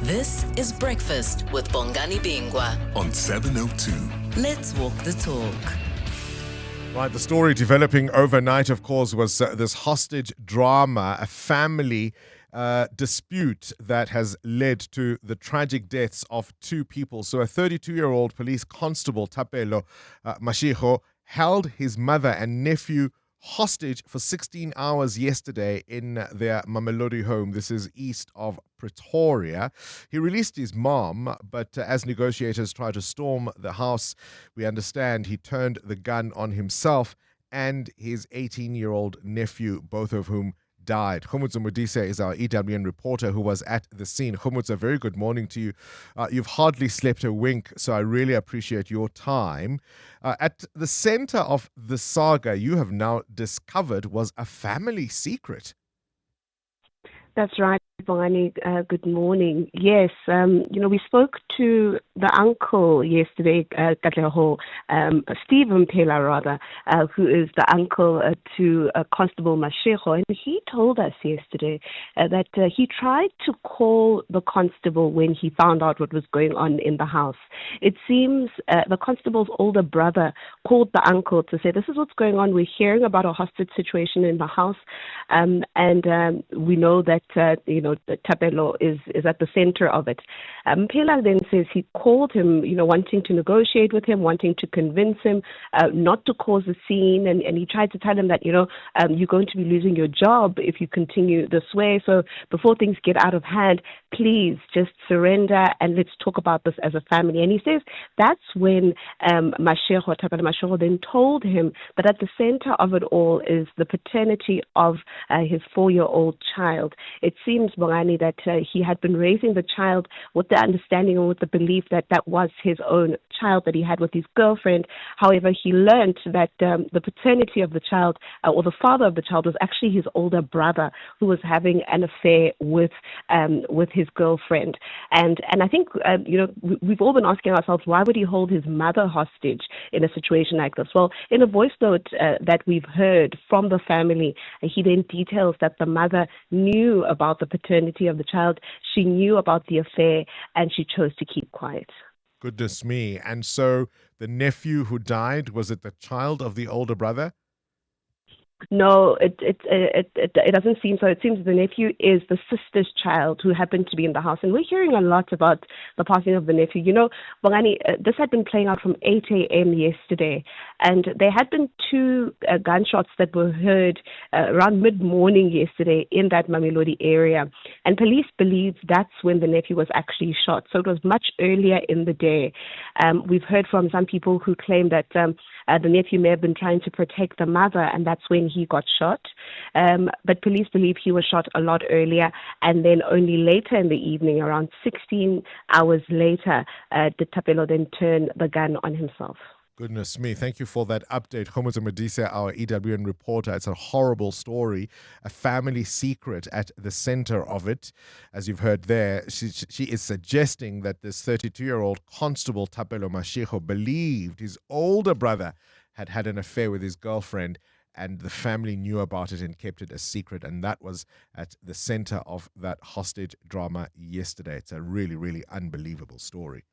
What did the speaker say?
This is Breakfast with Bongani Bingwa on 702. Let's walk the talk. Right, the story developing overnight, of course, was this hostage drama, a family dispute that has led to the tragic deaths of two people. So a 32-year-old police constable, Thapelo Mashego, held his mother and nephew hostage for 16 hours yesterday in their Mamelodi home. This is east of Pretoria. He released his mom, but as negotiators tried to storm the house, we understand he turned the gun on himself and his 18-year-old nephew, both of whom died. Kgomotso Modise is our EWN reporter who was at the scene. Kgomotso, very good morning to you. You've hardly slept a wink, so I really appreciate your time. At the center of the saga you have now discovered was a family secret. That's right, Bongani. Good morning. Yes, we spoke to the uncle yesterday, Katleho, Stephen Pela rather, who is the uncle to Constable Mashego, and he told us yesterday that he tried to call the constable when he found out what was going on in the house. It seems the constable's older brother called the uncle to say, "This is what's going on. We're hearing about a hostage situation in the house, and we know that Thapelo is at the center of it." Pela then says he called him, wanting to negotiate with him, wanting to convince him not to cause a scene, and he tried to tell him that, you're going to be losing your job if you continue this way. So before things get out of hand, please just surrender and let's talk about this as a family. And he says that's when Thapelo Mashego then told him that at the center of it all is the paternity of his 4-year-old child. It seems, Bongani, that he had been raising the child with the understanding and with the belief that that was his own child that he had with his girlfriend. However, he learned that the paternity of the child, or the father of the child, was actually his older brother who was having an affair with his girlfriend. And I think, we've all been asking ourselves, why would he hold his mother hostage in a situation like this? Well, in a voice note that we've heard from the family, he then details that the mother knew about the paternity of the child, she knew about the affair, and she chose to keep quiet. Goodness me. And so the nephew who died, was it the child of the older brother? No, it doesn't seem so. It seems the nephew is the sister's child who happened to be in the house. And we're hearing a lot about the passing of the nephew. Bongani, this had been playing out from 8 a.m. yesterday. And there had been two gunshots that were heard around mid-morning yesterday in that Mamelodi area. And police believe that's when the nephew was actually shot. So it was much earlier in the day. We've heard from some people who claim that the nephew may have been trying to protect the mother, and that's when he got shot. But police believe he was shot a lot earlier, and then only later in the evening, around 16 hours later, did Thapelo then turn the gun on himself. Goodness me. Thank you for that update. Kgomotso Modise, our EWN reporter. It's a horrible story, a family secret at the center of it. As you've heard there, she is suggesting that this 32-year-old constable, Thapelo Mashego, believed his older brother had had an affair with his girlfriend, and the family knew about it and kept it a secret. And that was at the center of that hostage drama yesterday. It's a really, really unbelievable story.